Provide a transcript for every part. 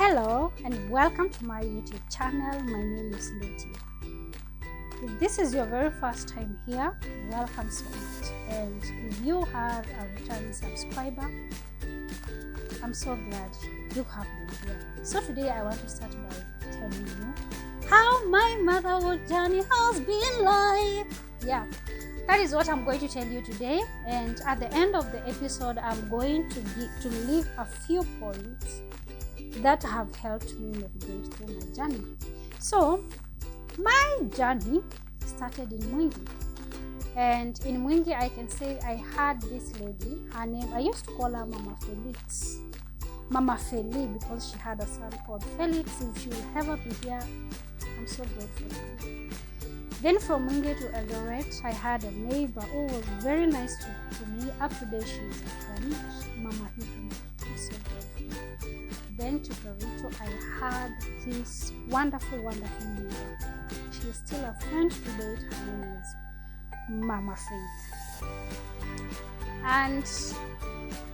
Hello and welcome to my YouTube channel. My name is Luti. If this is your very first time here, welcome so much. And if you are a returning subscriber, I'm so glad you have been here. So today I want to start by telling you how my motherhood journey has been like. Yeah, that is what I'm going to tell you today. And at the end of the episode, I'm going to leave a few points that have helped me navigate through my journey. So my journey started in Mwingi, and in Mwingi I can say I had this lady. Her name, I used to call her Mama Feli, because she had a son called Felix. If she will ever be here, I'm so grateful to her. Then from Mwingi to Eldoret, I had a neighbor who was very nice to me. Up to date, she is a friend, Mama Hikama. I'm so grateful. Then to Kericho, I had this wonderful neighbor. She is still a friend today. Her name is Mama Faith. And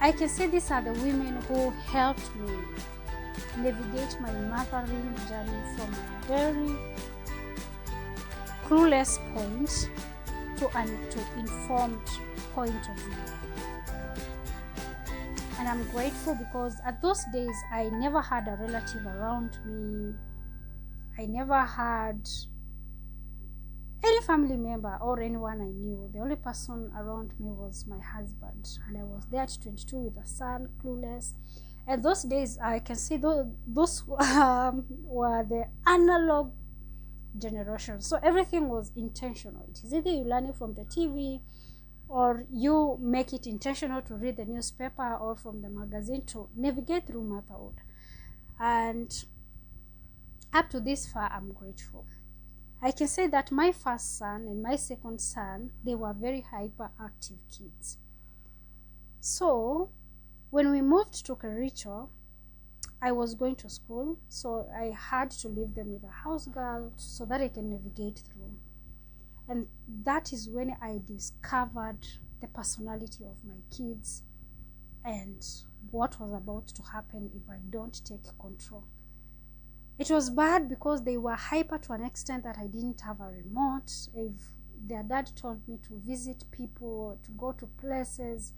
I can say these are the women who helped me navigate my mothering journey from a very clueless point to an informed point of view. And I'm grateful because at those days I never had a relative around me. I never had any family member or anyone I knew. The only person around me was my husband, and I was there at 22 with a son, clueless. And those days I can say those were the analog generation. So everything was intentional. It is either you learn it from the TV, or you make it intentional to read the newspaper or from the magazine to navigate through motherhood. And up to this far, I'm grateful. I can say that my first son and my second son, they were very hyperactive kids. So when we moved to Kericho, I was going to school, so I had to leave them with a house girl so that I can navigate through. And that is when I discovered the personality of my kids and what was about to happen if I don't take control. It was bad because they were hyper to an extent that I didn't have a remote. If their dad told me to visit people, to go to places,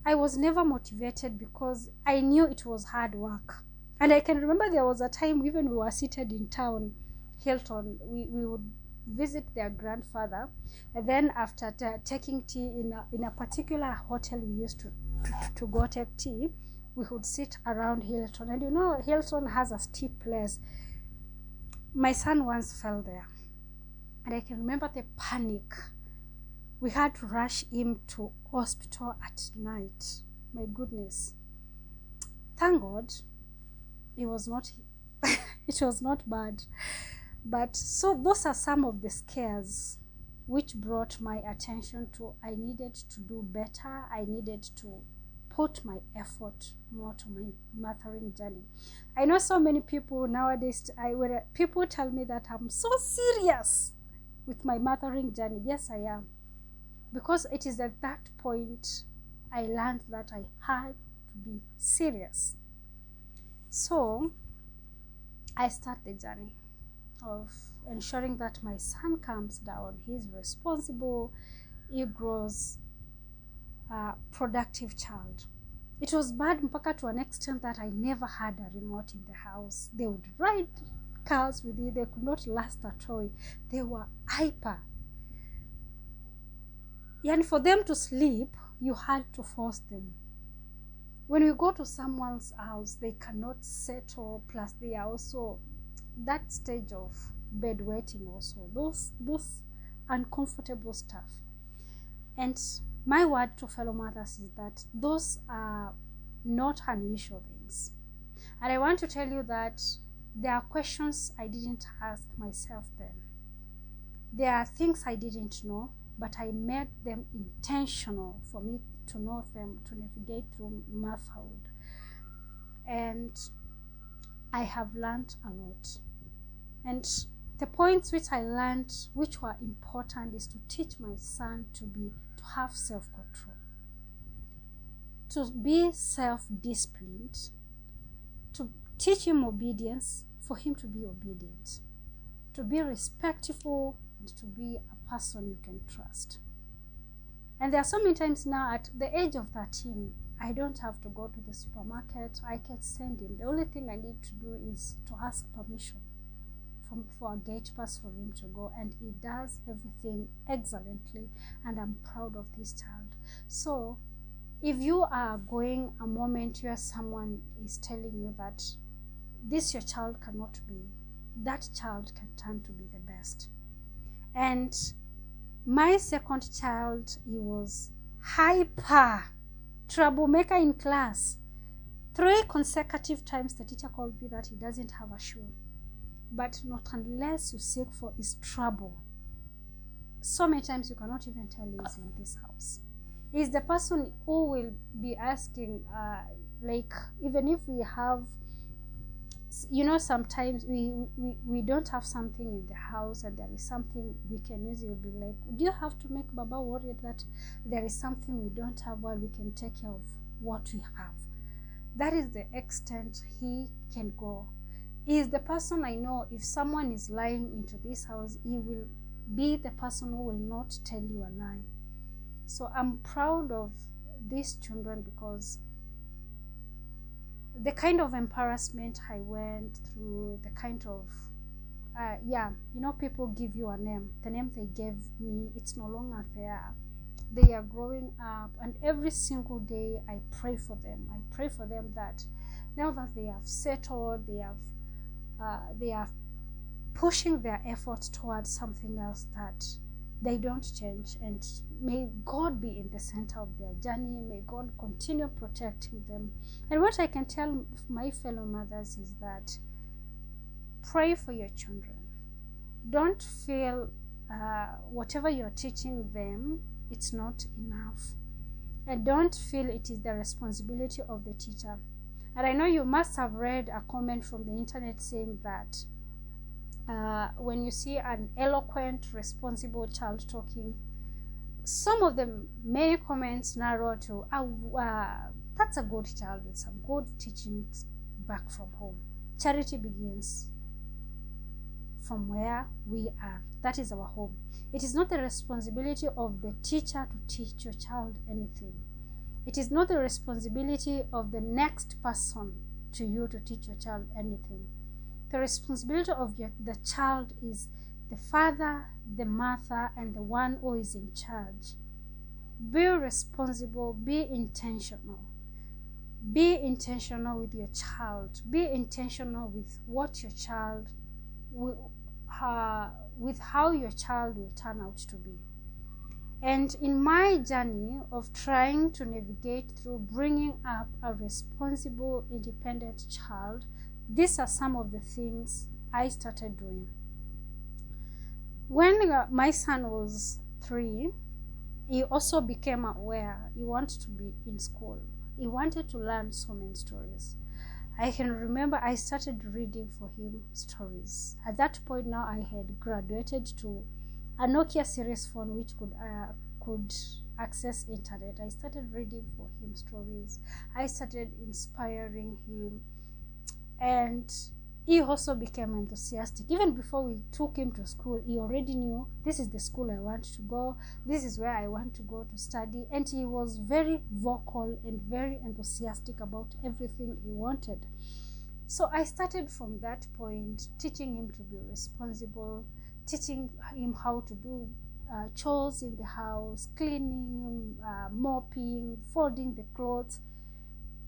I was never motivated because I knew it was hard work. And I can remember there was a time even we were seated in town, Hilton, we would visit their grandfather, and then after taking tea in a particular hotel we used to go take tea, we would sit around Hilton. And you know, Hilton has a steep place. My son once fell there, and I can remember the panic. We had to rush him to hospital at night. My goodness. Thank God it was not it was not bad. But so those are some of the scares which brought my attention to I needed to do better. I needed to put my effort more to my mothering journey. I know so many people nowadays, when people tell me that I'm so serious with my mothering journey. Yes, I am. Because it is at that point I learned that I had to be serious. So I start the journey of ensuring that my son calms down, he's responsible, he grows a productive child. It was bad mpaka to an extent that I never had a remote in the house. They would ride cars with it, they could not last a toy. They were hyper. And for them to sleep, you had to force them. When we go to someone's house, they cannot settle, plus they are also that stage of bedwetting also, those uncomfortable stuff. And my word to fellow mothers is that those are not unusual things. And I want to tell you that there are questions I didn't ask myself then. There are things I didn't know, but I made them intentional for me to know them, to navigate through motherhood. And I have learned a lot. And the points which I learned, which were important, is to teach my son to have self-control, to be self-disciplined, to Teach him obedience for him to be obedient, to be respectful, and to be a person you can trust. And there are so many times now at the age of 13, I don't have to go to the supermarket. I can send him. The only thing I need to do is to ask permission for a gate pass for him to go, and he does everything excellently, and I'm proud of this child. So if you are going a moment where someone is telling you that this your child cannot be, that child can turn to be the best. And my second child, he was hyper troublemaker in class. 3 consecutive times the teacher called me that he doesn't have a shoe. But not unless you seek for his trouble. So many times you cannot even tell he's in this house. He's the person who will be asking, like, even if we have, sometimes we don't have something in the house and there is something we can use. You'll be like, do you have to make Baba worried that there is something we don't have while we can take care of what we have? That is the extent he can go. He is the person I know, if someone is lying into this house, he will be the person who will not tell you a lie. So I'm proud of these children because the kind of embarrassment I went through, the kind of, people give you a name. The name they gave me, it's no longer there. They are growing up, and every single day I pray for them. I pray for them that now that they have settled, they are pushing their efforts towards something else, that they don't change, and may God be in the center of their journey. May God continue protecting them. And what I can tell my fellow mothers is that pray for your children. Don't feel whatever you're teaching them, it's not enough, and don't feel it is the responsibility of the teacher. And I know you must have read a comment from the internet saying that when you see an eloquent, responsible child talking, some of the many comments narrow to, that's a good child with some good teachings back from home. Charity begins from where we are. That is our home. It is not the responsibility of the teacher to teach your child anything. It is not the responsibility of the next person to you to teach your child anything. The responsibility of the child is the father, the mother, and the one who is in charge. Be responsible, be intentional. Be intentional with your child. Be intentional with what your child will, with how your child will turn out to be. And in my journey of trying to navigate through bringing up a responsible, independent child, these are some of the things I started doing. When my son was 3, he also became aware he wanted to be in school. He wanted to learn so many stories. I can remember I started reading for him stories. At that point now I had graduated to a Nokia series phone which could access internet. I started reading for him stories. I started inspiring him, and he also became enthusiastic. Even before we took him to school, he already knew, this is the school I want to go, this is where I want to go to study, and he was very vocal and very enthusiastic about everything he wanted. So I started from that point, teaching him to be responsible, teaching him how to do chores in the house, cleaning, mopping, folding the clothes.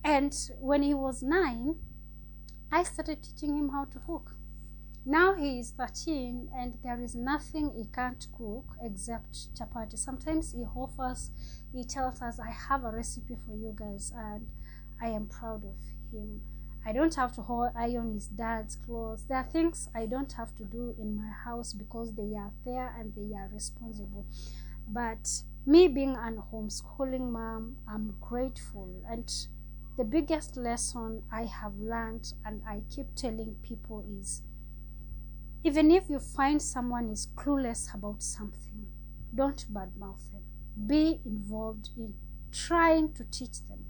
And when he was 9, I started teaching him how to cook. Now he is 13 and there is nothing he can't cook except chapati. Sometimes he tells us, I have a recipe for you guys, and I am proud of him. I don't have to iron his dad's clothes. There are things I don't have to do in my house because they are there and they are responsible. But me being an homeschooling mom, I'm grateful. And the biggest lesson I have learned, and I keep telling people, is even if you find someone is clueless about something, don't badmouth them. Be involved in trying to teach them,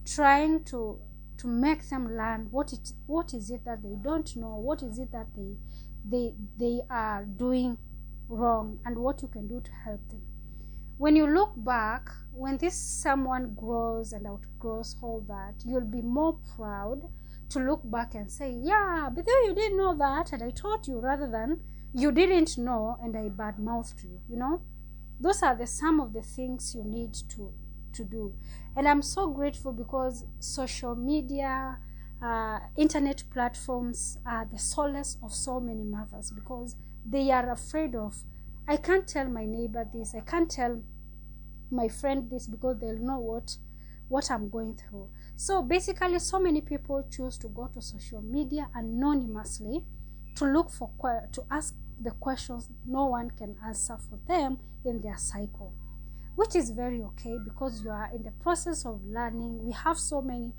trying to to make them learn what is it that they don't know, what is it that they are doing wrong, and what you can do to help them. When you look back, when this someone grows and outgrows all that, you'll be more proud to look back and say, yeah, but then you didn't know that and I taught you, rather than you didn't know and I badmouthed you, you know. Those are some of the things you need to do. And I'm so grateful because social media, internet platforms are the solace of so many mothers, because they are afraid of, I can't tell my neighbor this, I can't tell my friend this, because they'll know what I'm going through. So basically, so many people choose to go to social media anonymously to look for, to ask the questions no one can answer for them in their cycle, which is very okay, because you are in the process of learning. We have so many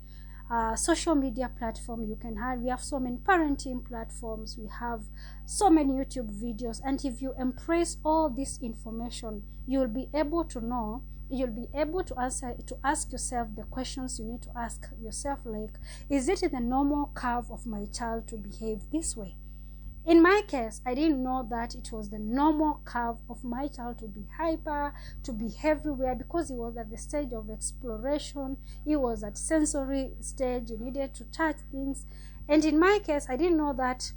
social media platforms you can have. We have so many parenting platforms, we have so many YouTube videos, and if you embrace all this information, you'll be able to know, you'll be able to answer, to ask yourself the questions you need to ask yourself, like, is it in the normal curve of my child to behave this way? In my case, I didn't know that it was the normal curve of my child to be hyper, to be everywhere, because he was at the stage of exploration. He was at sensory stage. You needed to touch things. And in my case, I didn't know that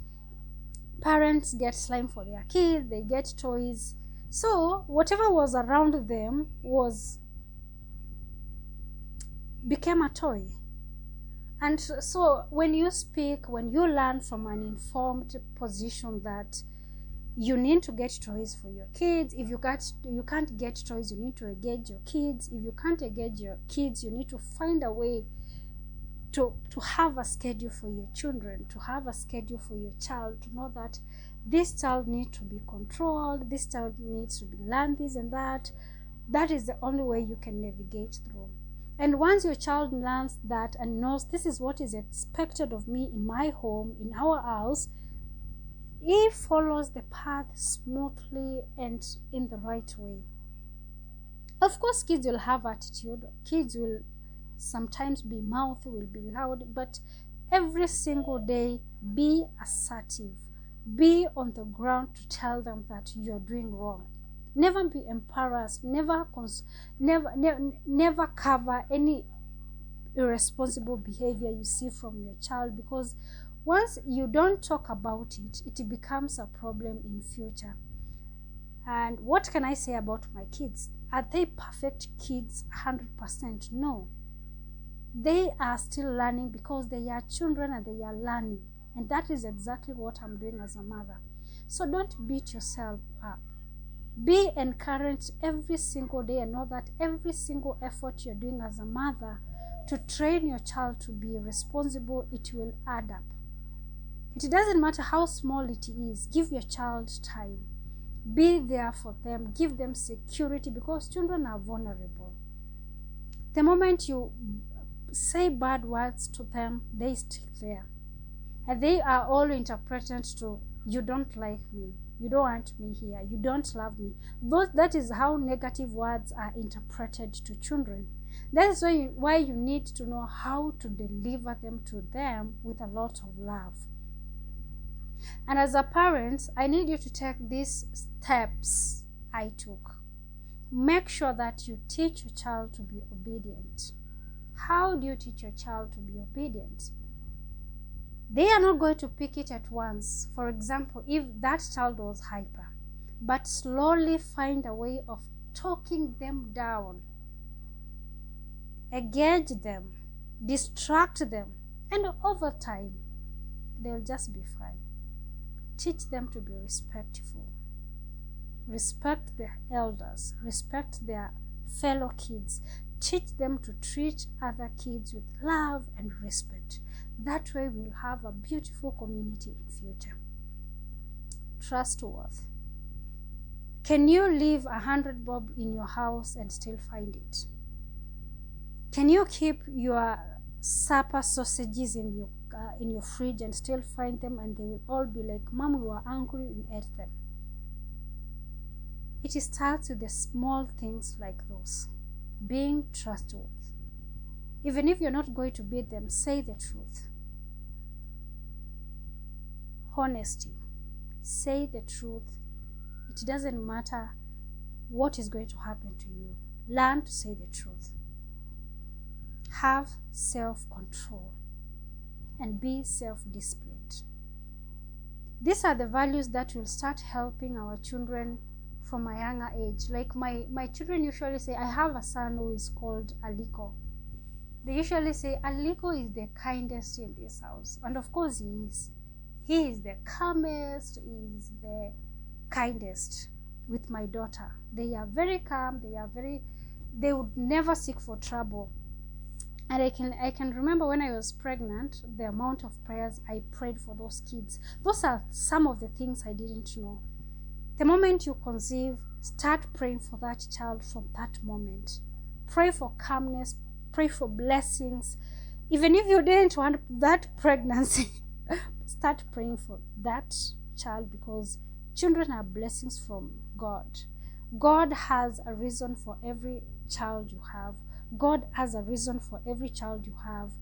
parents get slime for their kids, they get toys. So whatever was around them became a toy. And so when you speak, when you learn from an informed position that you need to get toys for your kids, if you can't get toys, you need to engage your kids. If you can't engage your kids, you need to find a way to have a schedule for your children, to have a schedule for your child, to know that this child needs to be controlled, this child needs to be learned this and that. That is the only way you can navigate through. And once your child learns that and knows this is what is expected of me in my home, in our house, he follows the path smoothly and in the right way. Of course, kids will have attitude. Kids will sometimes be mouthy, will be loud, but every single day, be assertive. Be on the ground to tell them that you're doing wrong. Never be embarrassed. Never cover any irresponsible behavior you see from your child, because once you don't talk about it, it becomes a problem in future. And what can I say about my kids? Are they perfect kids 100%? No. They are still learning, because they are children and they are learning. And that is exactly what I'm doing as a mother. So don't beat yourself up. Be encouraged every single day, and know that every single effort you're doing as a mother to train your child to be responsible, it will add up. It doesn't matter how small it is. Give your child time. Be there for them. Give them security, because children are vulnerable. The moment you say bad words to them, they stick there. And they are all interpreted to, you don't like me, you don't want me here, you don't love me. That is how negative words are interpreted to children. That is why you need to know how to deliver them to them with a lot of love. And as a parent, I need you to take these steps I took. Make sure that you teach your child to be obedient. How do you teach your child to be obedient? They are not going to pick it at once. For example, if that child was hyper, but slowly find a way of talking them down, engage them, distract them, and over time, they'll just be fine. Teach them to be respectful. Respect their elders. Respect their fellow kids. Teach them to treat other kids with love and respect. That way we'll have a beautiful community in future. Trust worth. Can you leave 100 bob in your house and still find it? Can you keep your supper sausages in your fridge and still find them, and they will all be like, Mom, we were hungry, we ate them? It starts with the small things like those. Being trustworthy. Even if you're not going to beat them, say the truth. Honesty. Say the truth. It doesn't matter what is going to happen to you. Learn to say the truth. Have self-control and be self-disciplined. These are the values that will start helping our children from a younger age. Like my children usually say, I have a son who is called Aliko. They usually say, Aliko is the kindest in this house. And of course he is. He is the calmest, he is the kindest. With my daughter, they are very calm, they would never seek for trouble. And I can remember when I was pregnant, the amount of prayers I prayed for those kids. Those are some of the things I didn't know. The moment you conceive, start praying for that child from that moment. Pray for calmness, pray for blessings. Even if you didn't want that pregnancy, start praying for that child, because children are blessings from God. God has a reason for every child you have. God has a reason for every child you have.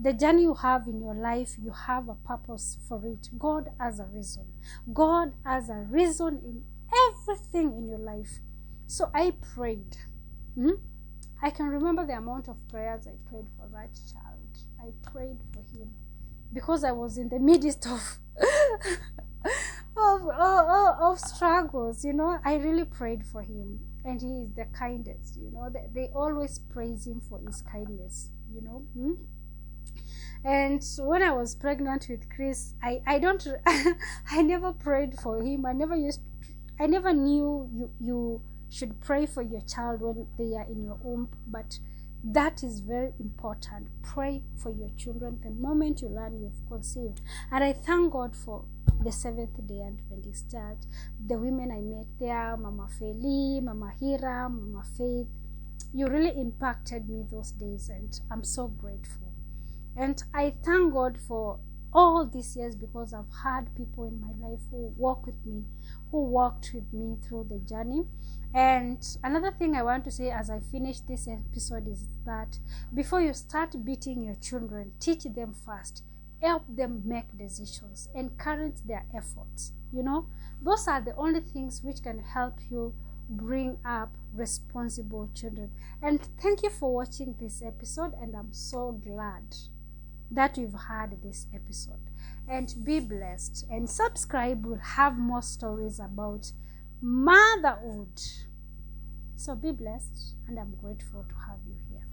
The journey you have in your life, you have a purpose for it. God has a reason. God has a reason in everything in your life. So I prayed. I can remember the amount of prayers I prayed for that child. I prayed for him because I was in the midst of of struggles, you know. I really prayed for him, and he is the kindest, you know. They always praise him for his kindness, you know. And when I was pregnant with Chris, I don't I never prayed for him. I never knew you should pray for your child when they are in your womb, but that is very important. Pray for your children the moment you learn you've conceived. And I thank God for the Seventh-day Adventist Church, the women I met there, Mama Feli, Mama Hira, Mama Faith. You really impacted me those days, and I'm so grateful. And I thank God for all these years, because I've had people in my life who walk with me, who walked with me through the journey. And another thing I want to say as I finish this episode is that before you start beating your children, teach them first. Help them make decisions. Encourage their efforts. You know, those are the only things which can help you bring up responsible children. And thank you for watching this episode, and I'm so glad that we've had this episode. And be blessed, and subscribe. We'll have more stories about motherhood. So be blessed, and I'm grateful to have you here.